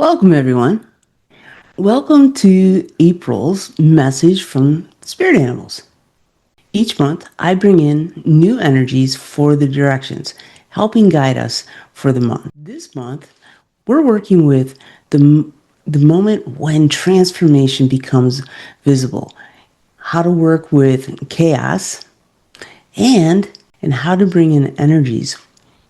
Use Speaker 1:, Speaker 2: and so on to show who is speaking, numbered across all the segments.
Speaker 1: Welcome, everyone. Welcome to April's message from spirit animals. Each month, I bring in new energies for the directions, helping guide us for the month. This month, we're working with the moment when transformation becomes visible, how to work with chaos, and how to bring in energies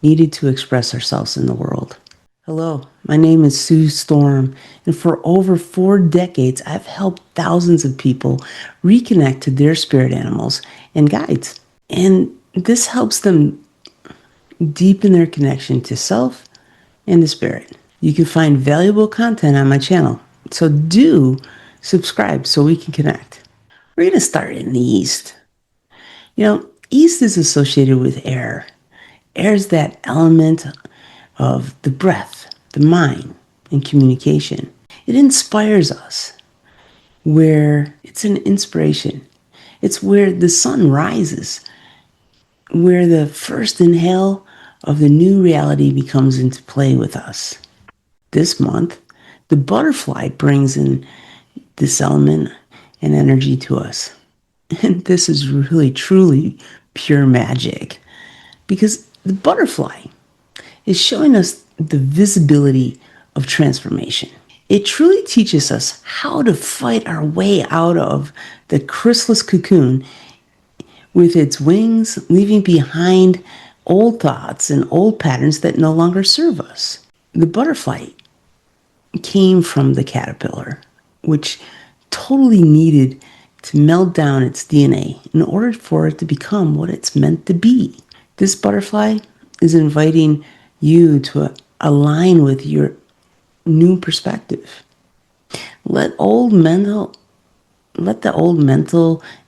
Speaker 1: needed to express ourselves in the world. Hello, my name is Sioux Storm, and for over 4 decades, I've helped thousands of people reconnect to their spirit animals and guides. And this helps them deepen their connection to self and the spirit. You can find valuable content on my channel, so do subscribe so we can connect. We're going to start in the East. East is associated with air. Air is that element of the breath, the mind, and communication. It inspires us, where it's an inspiration. It's where the sun rises, where the first inhale of the new reality becomes into play with us. This month, the butterfly brings in this element and energy to us. And this is really, truly pure magic, because the butterfly is showing us the visibility of transformation. It truly teaches us how to fight our way out of the chrysalis cocoon with its wings, leaving behind old thoughts and old patterns that no longer serve us. The butterfly came from the caterpillar, which totally needed to melt down its DNA in order for it to become what it's meant to be. This butterfly is inviting you to align with your new perspective. Let the old mental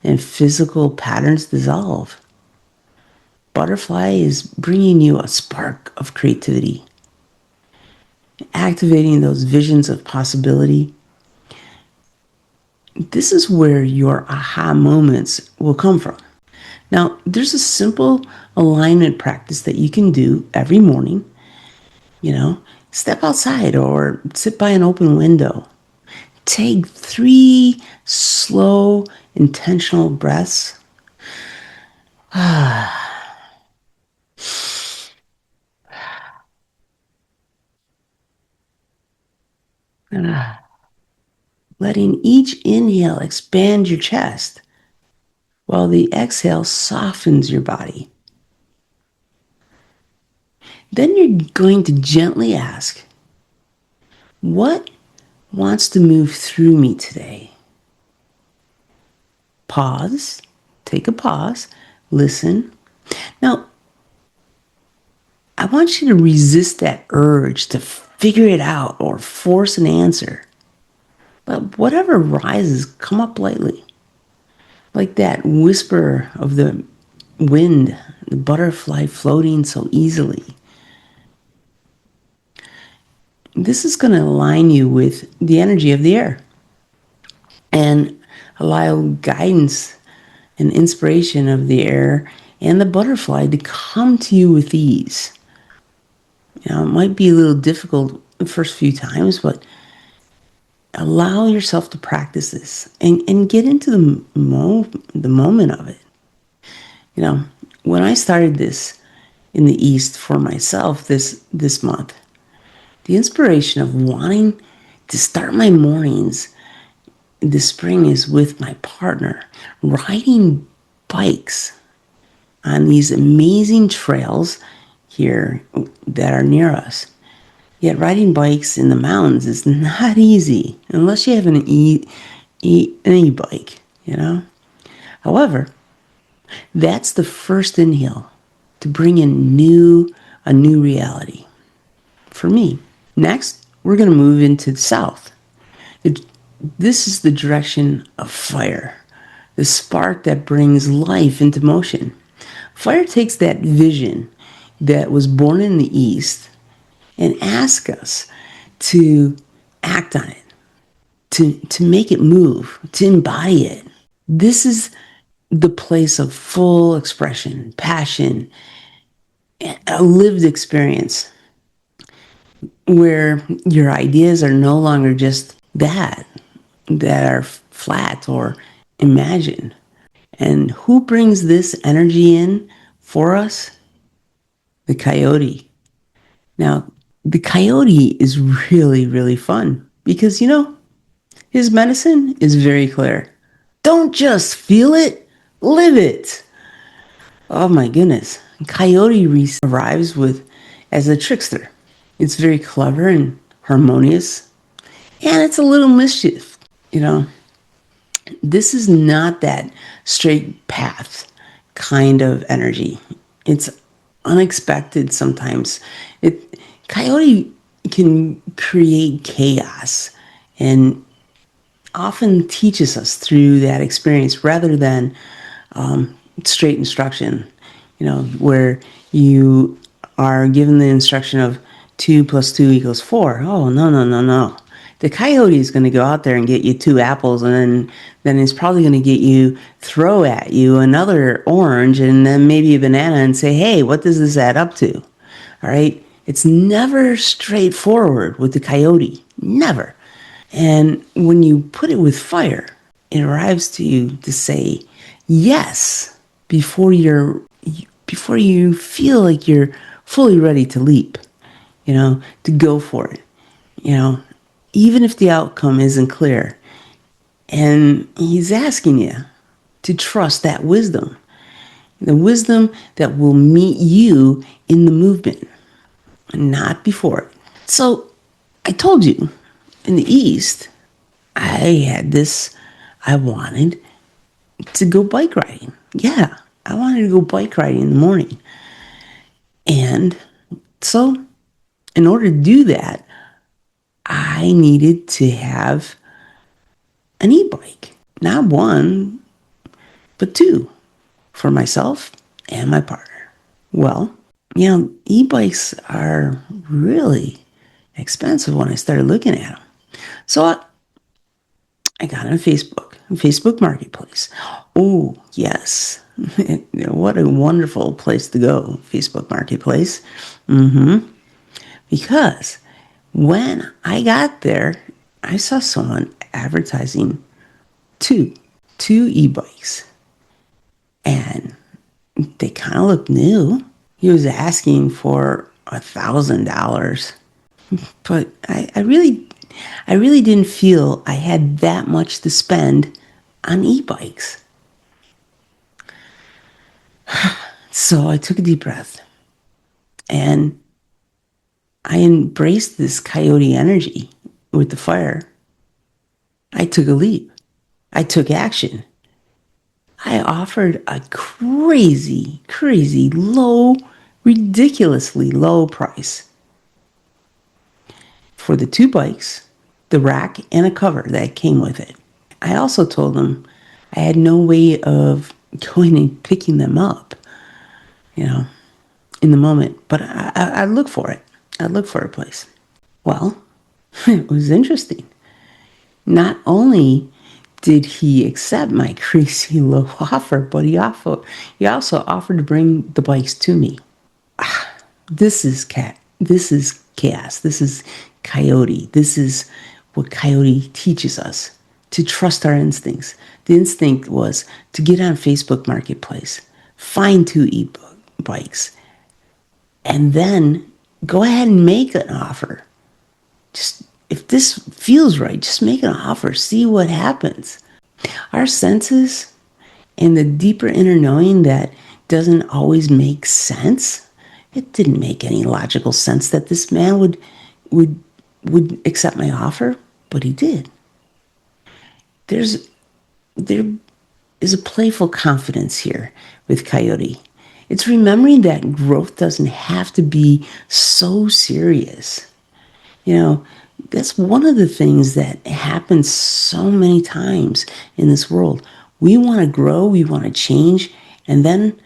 Speaker 1: and physical patterns dissolve. Butterfly is bringing you a spark of creativity, activating those visions of possibility. This is where your aha moments will come from. Now, there's a simple alignment practice that you can do every morning. Step outside or sit by an open window. Take 3 slow, intentional breaths. Letting each inhale expand your chest, while the exhale softens your body. Then you're going to gently ask, what wants to move through me today? Pause, take a pause, listen. Now, I want you to resist that urge to figure it out or force an answer. But whatever rises, come up lightly. Like that whisper of the wind, the butterfly floating so easily. This is going to align you with the energy of the air and allow guidance and inspiration of the air and the butterfly to come to you with ease. It might be a little difficult the first few times, but allow yourself to practice this and get into the moment of it. When I started this in the East for myself this month, the inspiration of wanting to start my mornings this spring is with my partner, riding bikes on these amazing trails here that are near us. Yet riding bikes in the mountains is not easy unless you have an e-bike, However, that's the first inhale to bring in a new reality for me. Next, we're going to move into the south. This is the direction of fire, the spark that brings life into motion. Fire takes that vision that was born in the East and asks us to act on it, to make it move, to embody it. This is the place of full expression, passion, a lived experience. where your ideas are no longer just that are flat or imagined. And who brings this energy in for us? The coyote. Now, the coyote is really, really fun because, his medicine is very clear. Don't just feel it, live it. Oh my goodness. Coyote arrives with as a trickster. It's very clever and harmonious, and it's a little mischief. This is not that straight path kind of energy. It's unexpected sometimes. It Coyote can create chaos and often teaches us through that experience rather than straight instruction, where you are given the instruction of 2 plus 2 equals 4. Oh, no, no, no, no. The coyote is going to go out there and get you 2 apples, and then he's probably going to throw at you another orange and then maybe a banana and say, hey, what does this add up to? All right. It's never straightforward with the coyote. Never. And when you put it with fire, it arrives to you to say yes before you feel like you're fully ready to leap, to go for it, even if the outcome isn't clear. And he's asking you to trust that wisdom, the wisdom that will meet you in the movement, not before it. So I told you, in the East, I wanted to go bike riding. Yeah, I wanted to go bike riding in the morning. And so, in order to do that, I needed to have an e-bike. Not one, but 2 for myself and my partner. Well, e-bikes are really expensive when I started looking at them. So I got on Facebook Marketplace. Oh, yes. What a wonderful place to go, Facebook Marketplace. Because when I got there, I saw someone advertising two e-bikes. And they kind of looked new. He was asking for $1,000. But I really didn't feel I had that much to spend on e-bikes. So I took a deep breath and I embraced this coyote energy with the fire. I took a leap. I took action. I offered a crazy, crazy low, ridiculously low price for the 2 bikes, the rack, and a cover that came with it. I also told them I had no way of going and picking them up, in the moment. But I'd look for it. I'd look for a place. Well, it was interesting. Not only did he accept my crazy low offer, but he also offered to bring the bikes to me. This is chaos. This is coyote. This is what coyote teaches us, to trust our instincts. The instinct was to get on Facebook Marketplace, find 2 e-bikes, and then go ahead and make an offer. Just, if this feels right, just make an offer. See what happens. Our senses and the deeper inner knowing that doesn't always make sense. It didn't make any logical sense that this man would accept my offer, but he did. There is a playful confidence here with Coyote. It's remembering that growth doesn't have to be so serious. That's one of the things that happens so many times in this world. We want to grow, we want to change, and then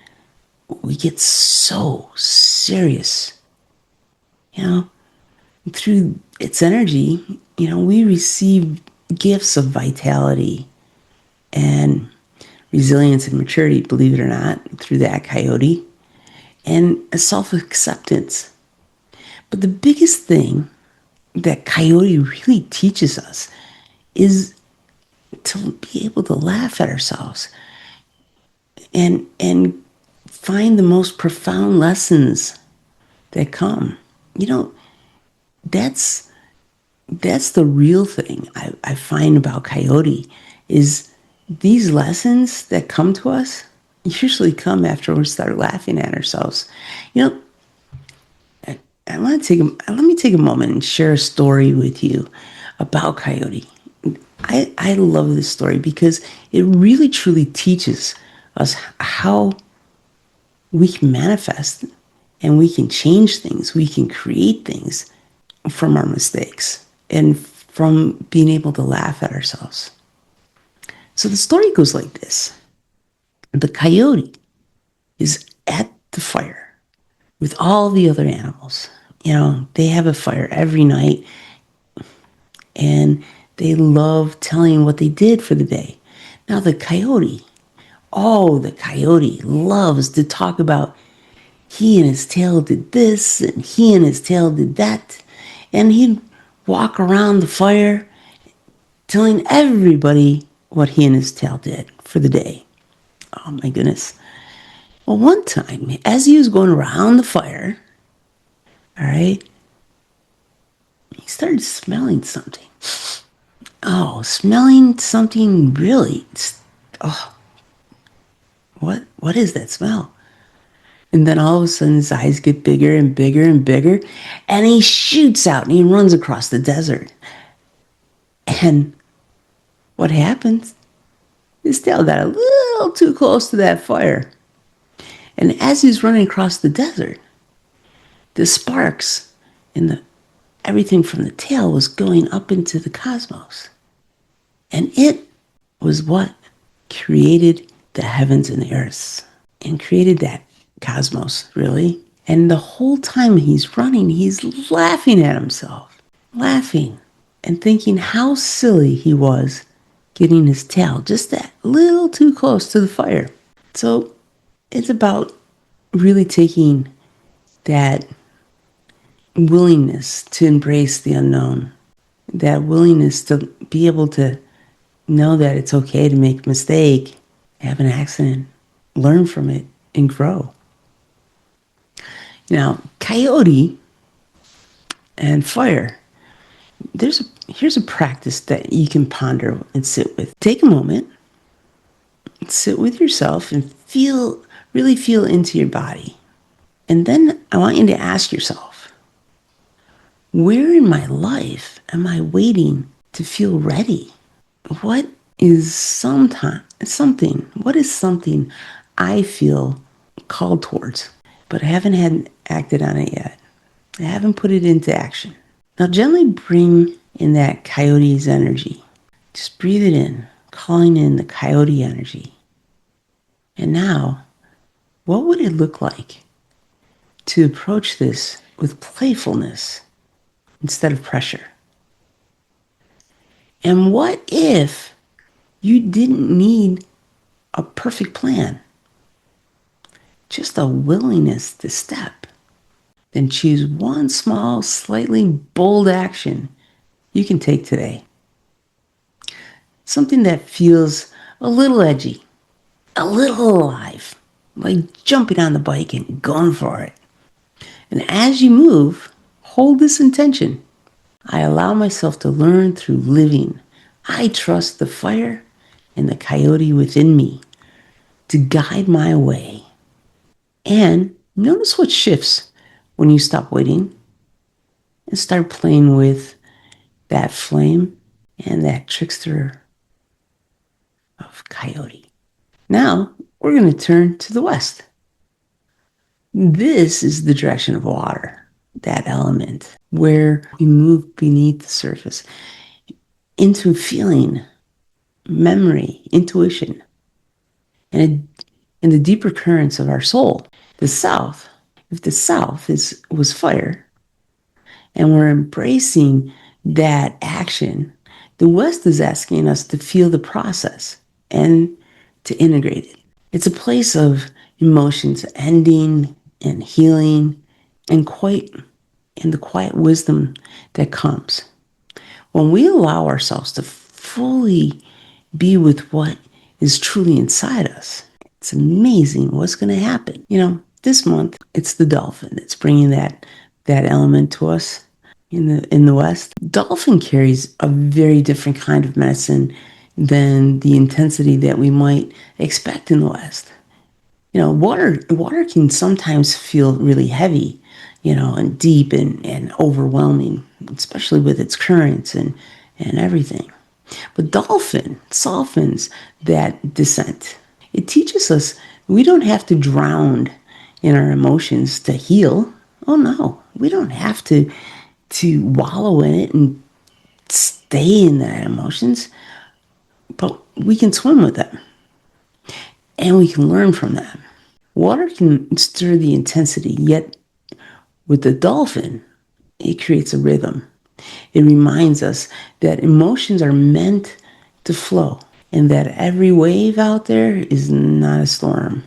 Speaker 1: we get so serious. Through its energy, we receive gifts of vitality and resilience and maturity, believe it or not, through that coyote, and a self-acceptance. But the biggest thing that Coyote really teaches us is to be able to laugh at ourselves and find the most profound lessons that come. You know, that's that's the real thing I find about Coyote is these lessons that come to us usually come after we start laughing at ourselves. You know, I want to let me take a moment and share a story with you about Coyote. I love this story because it really truly teaches us how we can manifest and we can change things. We can create things from our mistakes and from being able to laugh at ourselves. So the story goes like this. The coyote is at the fire with all the other animals. You know, they have a fire every night and they love telling what they did for the day. Now, the coyote loves to talk about he and his tail did this and he and his tail did that. And he'd walk around the fire telling everybody what he and his tail did for the day. Oh my goodness. Well, one time, as he was going around the fire, all right, he started smelling something. Oh, smelling something really. Oh, what is that smell? And then all of a sudden his eyes get bigger and bigger and bigger, and he shoots out and he runs across the desert. And what happens? His tail got a little too close to that fire. And as he's running across the desert, the sparks and everything from the tail was going up into the cosmos. And it was what created the heavens and the earths and created that cosmos, really. And the whole time he's running, he's laughing at himself, laughing and thinking how silly he was getting his tail just that little too close to the fire. So it's about really taking that willingness to embrace the unknown, that willingness to be able to know that it's okay to make a mistake, have an accident, learn from it, and grow. Now, coyote and fire, here's a practice that you can ponder and sit with. Take a moment, sit with yourself, and really feel into your body. And then I want you to ask yourself, where in my life am I waiting to feel ready? What is something I feel called towards, but I haven't acted on it yet. I haven't put it into action. Now gently bring in that coyote's energy. Just breathe it in, calling in the coyote energy. And now, what would it look like to approach this with playfulness instead of pressure? And what if you didn't need a perfect plan? Just a willingness to step. Then choose one small, slightly bold action you can take today. Something that feels a little edgy, a little alive, like jumping on the bike and going for it. And as you move, hold this intention. I allow myself to learn through living. I trust the fire and the coyote within me to guide my way. And notice what shifts when you stop waiting and start playing with that flame and that trickster of coyote. Now, we're going to turn to the west. This is the direction of water, that element where we move beneath the surface into feeling, memory, intuition, and the deeper currents of our soul. The south, if the south was fire, and we're embracing that action, the west is asking us to feel the process and to integrate it. It's a place of emotions ending and healing and quite and the quiet wisdom that comes. When we allow ourselves to fully be with what is truly inside us, it's amazing what's going to happen. This month it's the dolphin that's bringing that element to us in the West. Dolphin carries a very different kind of medicine than the intensity that we might expect in the West. Water can sometimes feel really heavy, and deep and overwhelming, especially with its currents and everything. But dolphin softens that descent. It teaches us we don't have to drown in our emotions to heal. Oh no, we don't have to wallow in it and stay in that emotions, but we can swim with them and we can learn from them. Water can stir the intensity, yet with the dolphin, it creates a rhythm. It reminds us that emotions are meant to flow and that every wave out there is not a storm.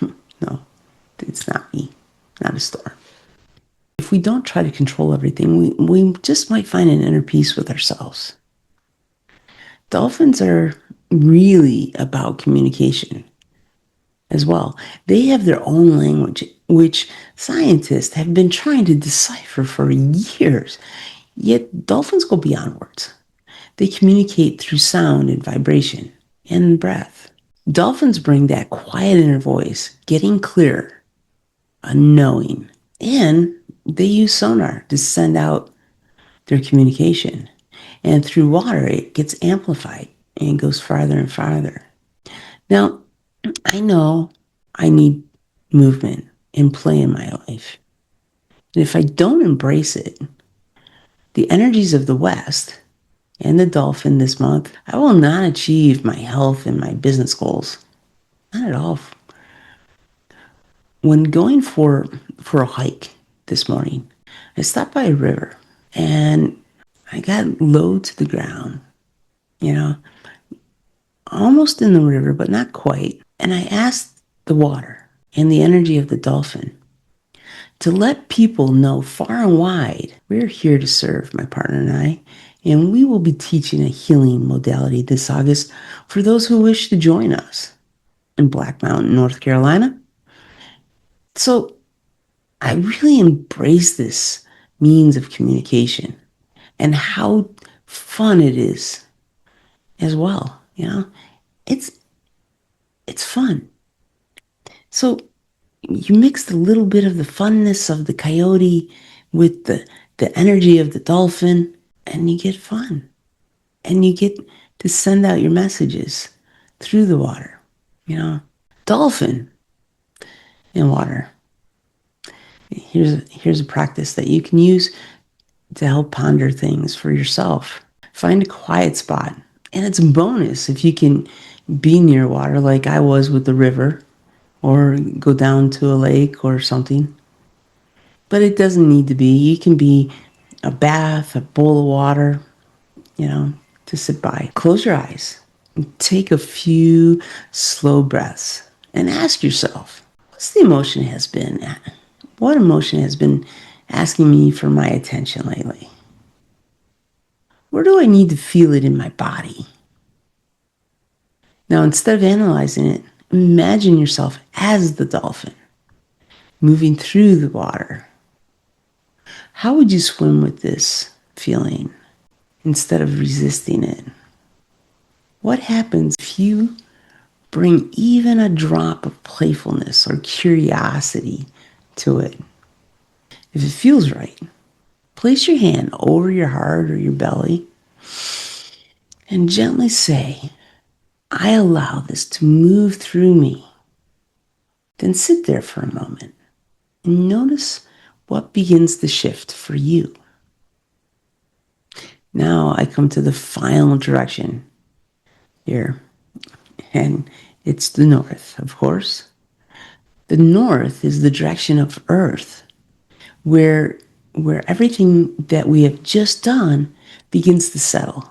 Speaker 1: No, it's not me, not a storm. If we don't try to control everything, we just might find an inner peace with ourselves. Dolphins are really about communication as well. They have their own language, which scientists have been trying to decipher for years. Yet dolphins go beyond words. They communicate through sound and vibration and breath. Dolphins bring that quiet inner voice, getting clearer, a knowing, and they use sonar to send out their communication. And through water, it gets amplified and goes farther and farther. Now, I know I need movement and play in my life. And if I don't embrace it, the energies of the West and the dolphin this month, I will not achieve my health and my business goals. Not at all. When going for a hike this morning, I stopped by a river and I got low to the ground, almost in the river, but not quite. And I asked the water and the energy of the dolphin to let people know far and wide we're here to serve, my partner and I, and we will be teaching a healing modality this August for those who wish to join us in Black Mountain, North Carolina. So I really embrace this means of communication and how fun it is as well. It's fun. So you mix a little bit of the funness of the coyote with the energy of the dolphin, and you get fun. And you get to send out your messages through the water. Dolphin in water. Here's a practice that you can use to help ponder things for yourself. Find a quiet spot. And it's a bonus if you can be near water like I was with the river, or go down to a lake or something. But it doesn't need to be. You can be a bath, a bowl of water, to sit by. Close your eyes and take a few slow breaths and ask yourself, what's the emotion has been? What emotion has been asking me for my attention lately? Where do I need to feel it in my body? Now, instead of analyzing it, imagine yourself as the dolphin, moving through the water. How would you swim with this feeling instead of resisting it? What happens if you bring even a drop of playfulness or curiosity to it? If it feels right, place your hand over your heart or your belly and gently say, I allow this to move through me. Then sit there for a moment and notice what begins to shift for you. Now I come to the final direction here, and it's the north, of course. The north is the direction of Earth, where everything that we have just done begins to settle,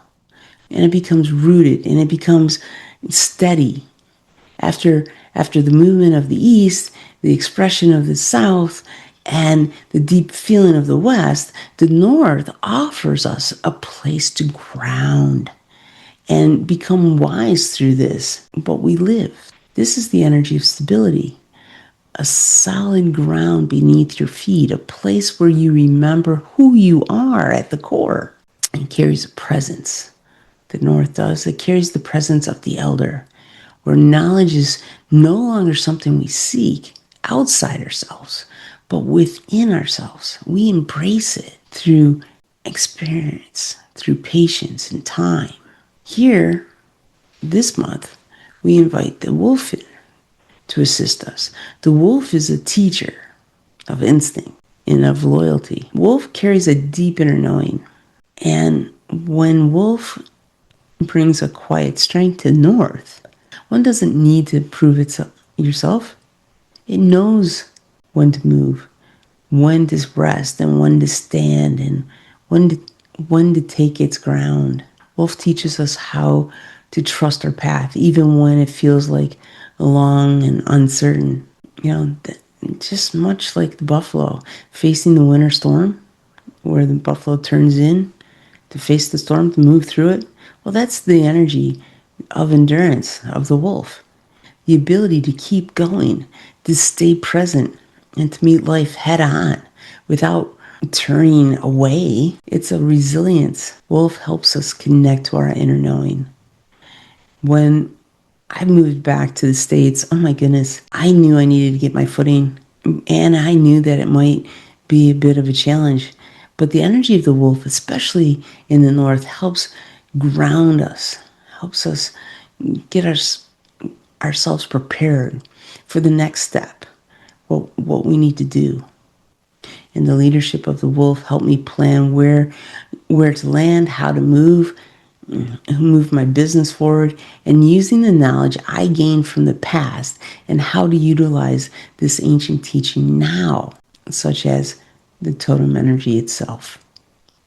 Speaker 1: and it becomes rooted, and it becomes steady. After the movement of the east, the expression of the south, and the deep feeling of the West, the North offers us a place to ground and become wise through this, what we live. This is the energy of stability, a solid ground beneath your feet, a place where you remember who you are at the core. It carries a presence. The North does. It carries the presence of the elder, where knowledge is no longer something we seek outside ourselves, but within ourselves. We embrace it through experience, through patience and time. Here, this month, we invite the wolf in to assist us. The wolf is a teacher of instinct and of loyalty. Wolf carries a deep inner knowing. And when wolf brings a quiet strength to north, one doesn't need to prove itself yourself. It knows when to move, when to rest, and when to stand, and when to take its ground. Wolf teaches us how to trust our path, even when it feels like long and uncertain. Just much like the buffalo facing the winter storm, where the buffalo turns in to face the storm, to move through it. Well, that's the energy of endurance of the wolf. The ability to keep going, to stay present, and to meet life head on without turning away. It's a resilience. Wolf helps us connect to our inner knowing. When I moved back to the States, oh my goodness, I knew I needed to get my footing, and I knew that it might be a bit of a challenge. But the energy of the wolf, especially in the North, helps ground us, helps us get ourselves prepared for the next step, what we need to do. And the leadership of the wolf helped me plan where to land, how to move my business forward, and using the knowledge I gained from the past and how to utilize this ancient teaching now, such as the totem energy itself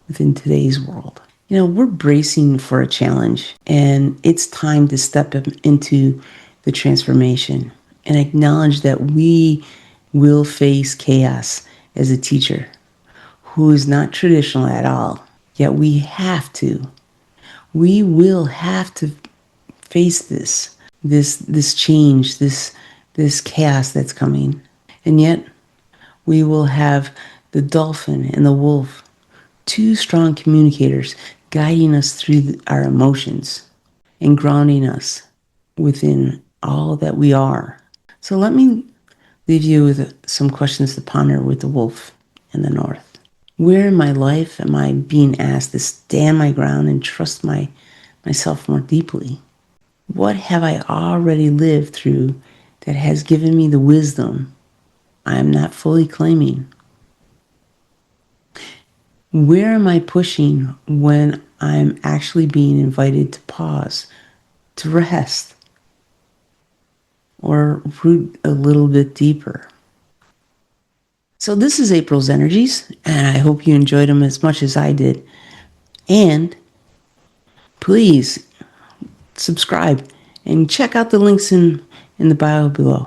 Speaker 1: within today's world. We're bracing for a challenge, and it's time to step into the transformation and acknowledge that we will face chaos as a teacher who is not traditional at all. Yet we will have to face this change, this chaos that's coming. And yet we will have the dolphin and the wolf, two strong communicators guiding us through our emotions and grounding us within all that we are. So let me leave you with some questions to ponder with the wolf in the North. Where in my life am I being asked to stand my ground and trust myself more deeply? What have I already lived through that has given me the wisdom I am not fully claiming? Where am I pushing when I'm actually being invited to pause, to rest, or root a little bit deeper? So this is April's energies, and I hope you enjoyed them as much as I did. And please subscribe and check out the links in the bio below.